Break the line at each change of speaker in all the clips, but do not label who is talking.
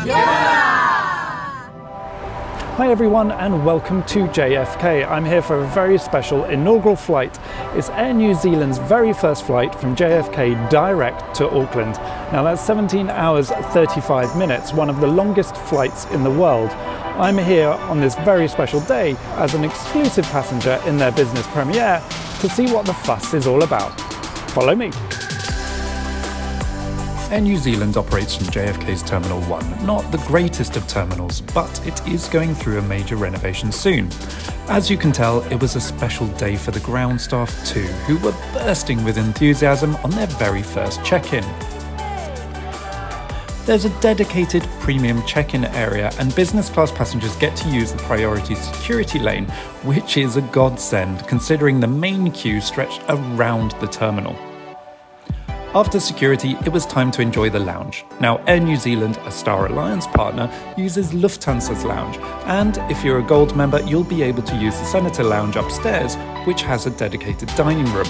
Hi everyone and welcome to JFK. I'm here for a very special inaugural flight. It's Air New Zealand's very first flight from JFK direct to Auckland. Now that's 17 hours 35 minutes, one of the longest flights in the world. I'm here on this very special day as an exclusive passenger in their business premiere to see what the fuss is all about. Follow me. Air New Zealand operates from JFK's Terminal 1, not the greatest of terminals, but it is going through a major renovation soon. As you can tell, it was a special day for the ground staff too, who were bursting with enthusiasm on their very first check-in. There's a dedicated premium check-in area and business class passengers get to use the priority security lane, which is a godsend considering the main queue stretched around the terminal. After security, it was time to enjoy the lounge. Now, Air New Zealand, a Star Alliance partner, uses Lufthansa's lounge, and if you're a Gold member, you'll be able to use the Senator Lounge upstairs, which has a dedicated dining room.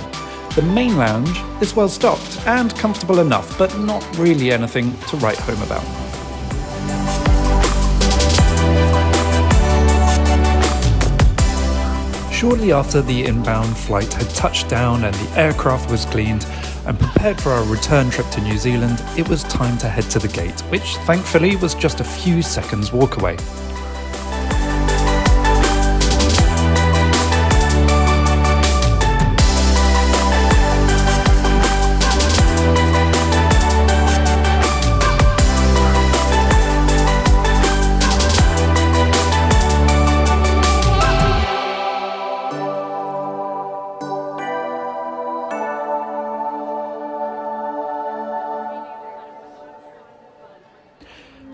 The main lounge is well stocked and comfortable enough, but not really anything to write home about. Shortly after the inbound flight had touched down and the aircraft was cleaned and prepared for our return trip to New Zealand, it was time to head to the gate, which thankfully was just a few seconds walk away.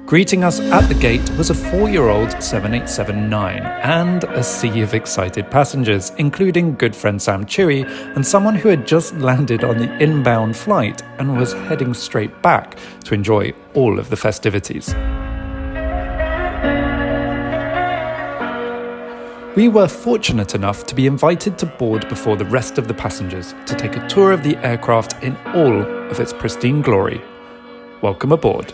Greeting us at the gate was a 4-year-old 7879 and a sea of excited passengers, including good friend Sam Chewy and someone who had just landed on the inbound flight and was heading straight back to enjoy all of the festivities. We were fortunate enough to be invited to board before the rest of the passengers to take a tour of the aircraft in all of its pristine glory. Welcome aboard.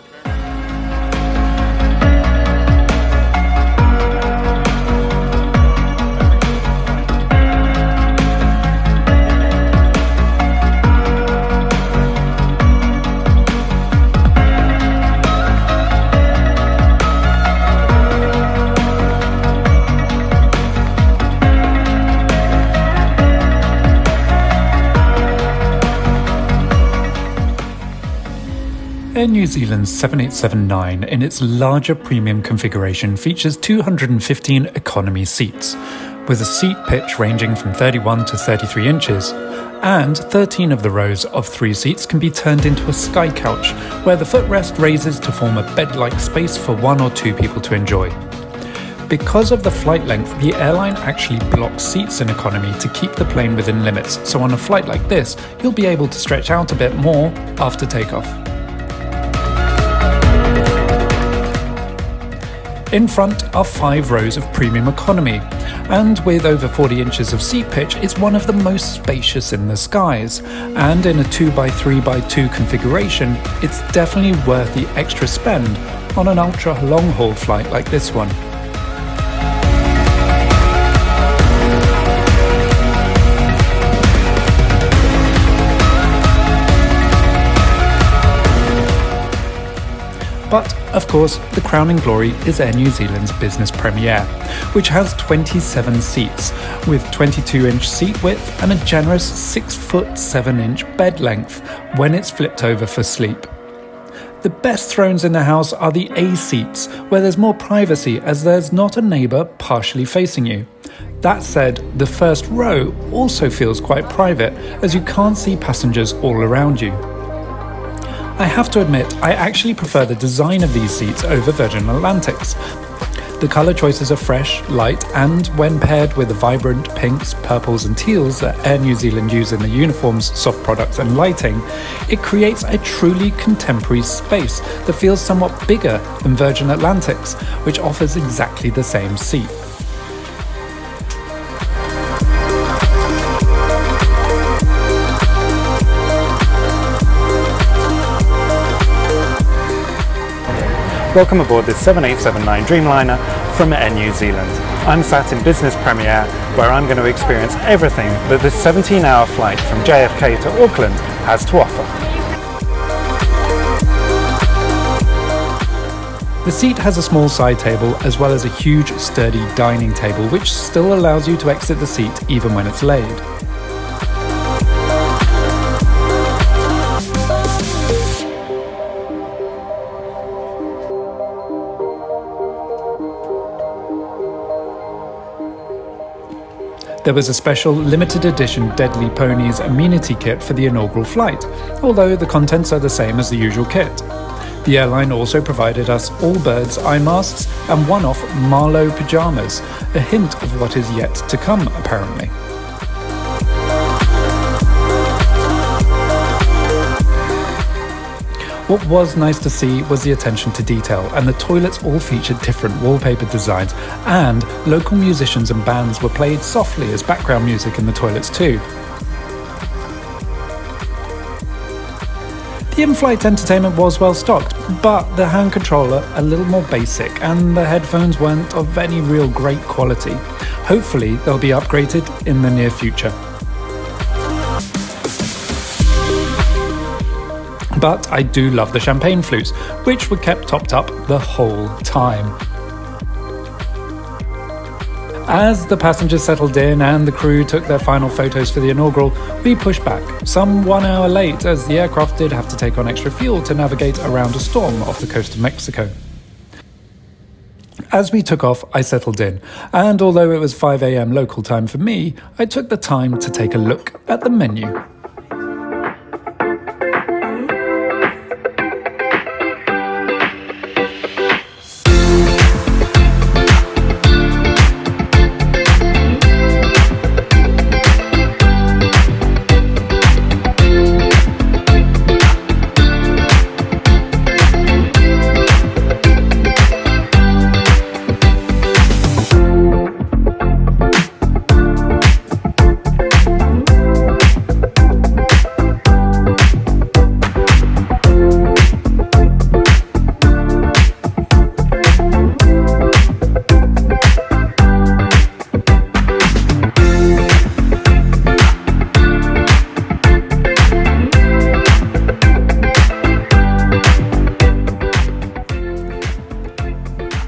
Air New Zealand's 7879 in its larger premium configuration features 215 economy seats, with a seat pitch ranging from 31 to 33 inches, and 13 of the rows of 3 seats can be turned into a sky couch, where the footrest raises to form a bed-like space for 1 or 2 people to enjoy. Because of the flight length, the airline actually blocks seats in economy to keep the plane within limits, so on a flight like this, you'll be able to stretch out a bit more after takeoff. In front are 5 rows of premium economy, and with over 40 inches of seat pitch, it's one of the most spacious in the skies. And in a 2x3x2 configuration, it's definitely worth the extra spend on an ultra long-haul flight like this one. But, of course, the crowning glory is Air New Zealand's business premiere, which has 27 seats, with 22-inch seat width and a generous 6'7" bed length when it's flipped over for sleep. The best thrones in the house are the A seats, where there's more privacy as there's not a neighbour partially facing you. That said, the first row also feels quite private, as you can't see passengers all around you. I have to admit, I actually prefer the design of these seats over Virgin Atlantic's. The colour choices are fresh, light, and when paired with the vibrant pinks, purples and teals that Air New Zealand use in the uniforms, soft products and lighting, it creates a truly contemporary space that feels somewhat bigger than Virgin Atlantic's, which offers exactly the same seat. Welcome aboard this 7879 Dreamliner from Air New Zealand. I'm sat in Business Premier, where I'm going to experience everything that this 17-hour flight from JFK to Auckland has to offer. The seat has a small side table as well as a huge sturdy dining table, which still allows you to exit the seat even when it's laid. There was a special limited edition Deadly Ponies amenity kit for the inaugural flight, although the contents are the same as the usual kit. The airline also provided us all birds eye masks and one-off Marlowe pyjamas, a hint of what is yet to come apparently. What was nice to see was the attention to detail, and the toilets all featured different wallpaper designs, and local musicians and bands were played softly as background music in the toilets too. The in-flight entertainment was well stocked, but the hand controller a little more basic, and the headphones weren't of any real great quality. Hopefully they'll be upgraded in the near future. But I do love the champagne flutes, which were kept topped up the whole time. As the passengers settled in and the crew took their final photos for the inaugural, we pushed back, some 1 hour late, as the aircraft did have to take on extra fuel to navigate around a storm off the coast of Mexico. As we took off, I settled in, and although it was 5 AM local time for me, I took the time to take a look at the menu.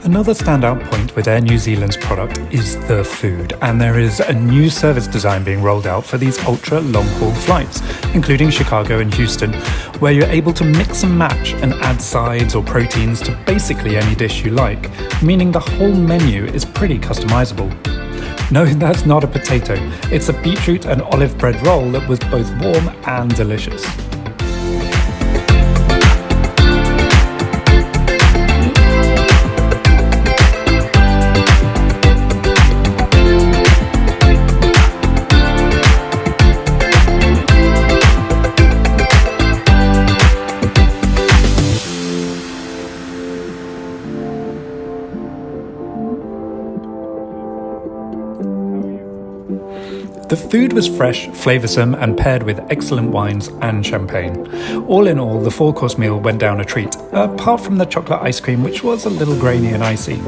Another standout point with Air New Zealand's product is the food, and there is a new service design being rolled out for these ultra long-haul flights, including Chicago and Houston, where you're able to mix and match and add sides or proteins to basically any dish you like, meaning the whole menu is pretty customizable. No, that's not a potato. It's a beetroot and olive bread roll that was both warm and delicious. The food was fresh, flavoursome and paired with excellent wines and champagne. All in all, the 4-course meal went down a treat, apart from the chocolate ice cream, which was a little grainy and icy.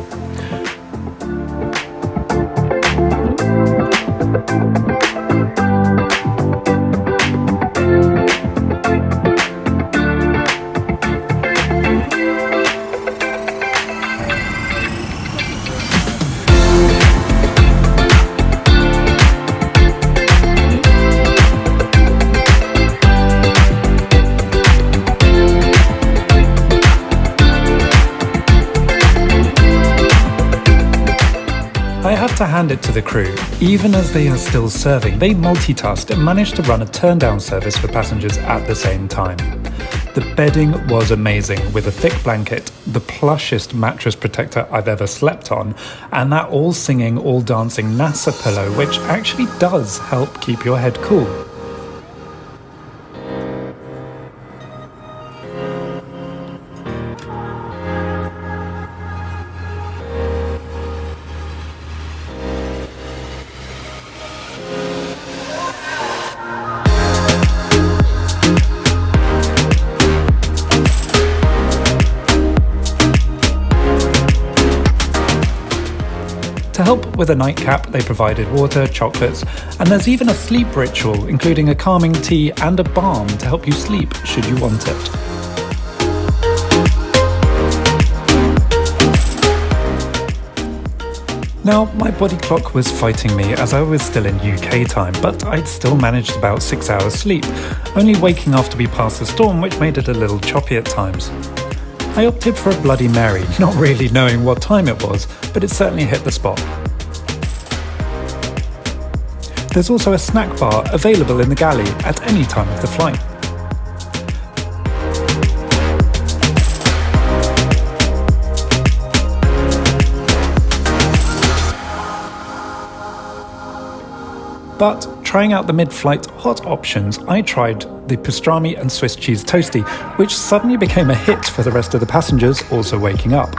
I have to hand it to the crew. Even as they are still serving, they multitasked and managed to run a Turndown service for passengers at the same time. The bedding was amazing, with a thick blanket, the plushest mattress protector I've ever slept on, and that all-singing, all-dancing NASA pillow, which actually does help keep your head cool. To help with a nightcap, they provided water, chocolates, and there's even a sleep ritual, including a calming tea and a balm to help you sleep should you want it. Now, my body clock was fighting me as I was still in UK time, but I'd still managed about 6 hours sleep, only waking after we passed the storm, which made it a little choppy at times. I opted for a Bloody Mary, not really knowing what time it was, but it certainly hit the spot. There's also a snack bar available in the galley at any time of the flight. But trying out the mid-flight hot options, I tried the pastrami and Swiss cheese toasty, which suddenly became a hit for the rest of the passengers also waking up.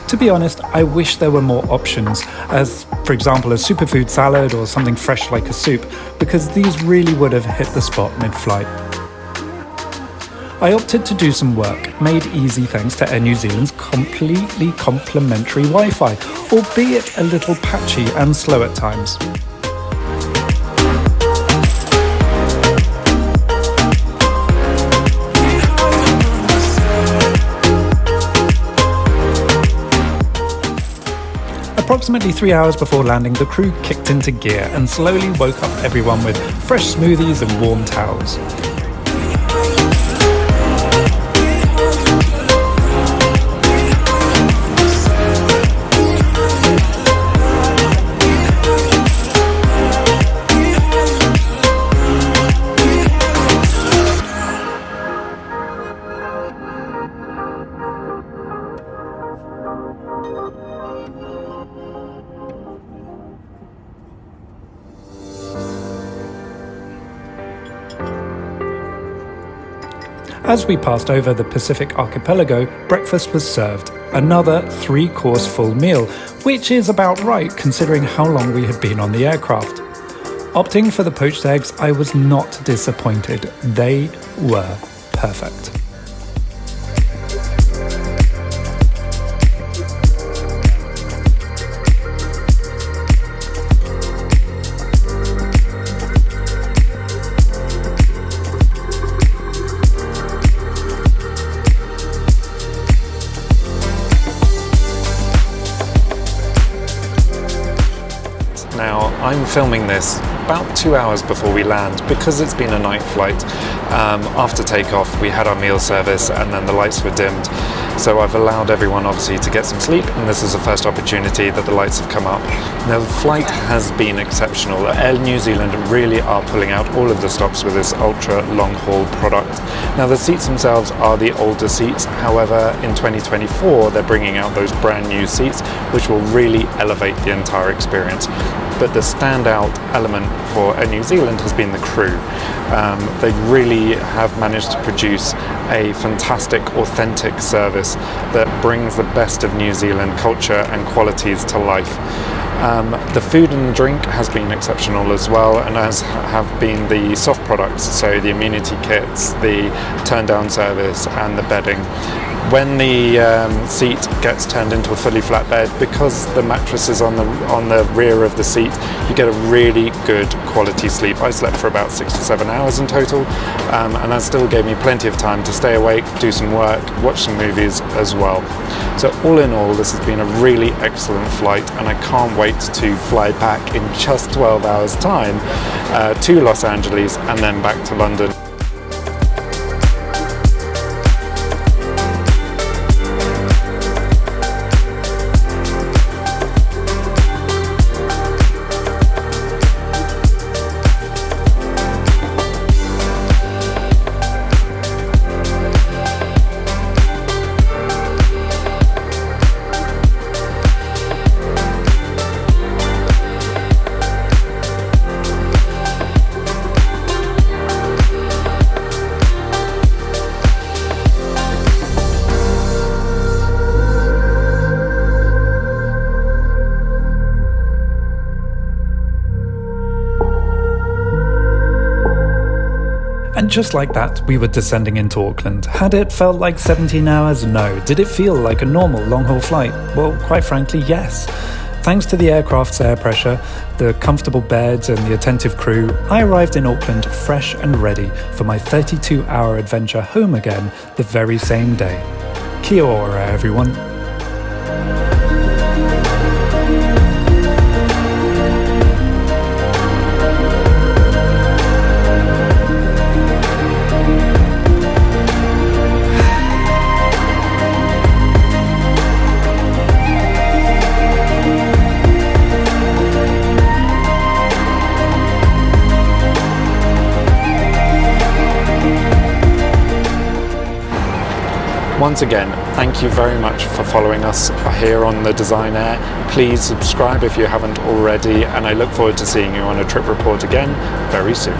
To be honest, I wish there were more options, as for example a superfood salad or something fresh like a soup, because these really would have hit the spot mid-flight. I opted to do some work, made easy thanks to Air New Zealand's completely complimentary Wi-Fi, albeit a little patchy and slow at times. Approximately 3 hours before landing, the crew kicked into gear and slowly woke up everyone with fresh smoothies and warm towels. As we passed over the Pacific archipelago, breakfast was served, another 3-course full meal, which is about right considering how long we had been on the aircraft. Opting for the poached eggs, I was not disappointed. They were perfect.
Now, I'm filming this about 2 hours before we land because it's been a night flight. After takeoff, we had our meal service and then the lights were dimmed. So I've allowed everyone obviously to get some sleep, and this is the first opportunity that the lights have come up. Now, the flight has been exceptional. Air New Zealand really are pulling out all of the stops with this ultra long haul product. Now, the seats themselves are the older seats. However, in 2024, they're bringing out those brand new seats, which will really elevate the entire experience. But the standout element for Air New Zealand has been the crew. They really have managed to produce a fantastic, authentic service that brings the best of New Zealand culture and qualities to life. The food and drink has been exceptional as well, and as have been the soft products, so the amenity kits, the Turndown service and the bedding. When the seat gets turned into a fully flat bed, because the mattress is on the rear of the seat, you get a really good quality sleep. I slept for about 6 to 7 hours in total, and that still gave me plenty of time to stay awake, do some work, watch some movies as well. So all in all, this has been a really excellent flight, and I can't wait to fly back in just 12 hours time to Los Angeles and then back to London.
And just like that, we were descending into Auckland. Had it felt like 17 hours? No. Did it feel like a normal long-haul flight? Well, quite frankly, yes. Thanks to the aircraft's air pressure, the comfortable beds and the attentive crew, I arrived in Auckland fresh and ready for my 32-hour adventure home again the very same day. Kia ora, everyone.
Once again, thank you very much for following us here on the Design Air. Please subscribe if you haven't already, and I look forward to seeing you on a trip report again very soon.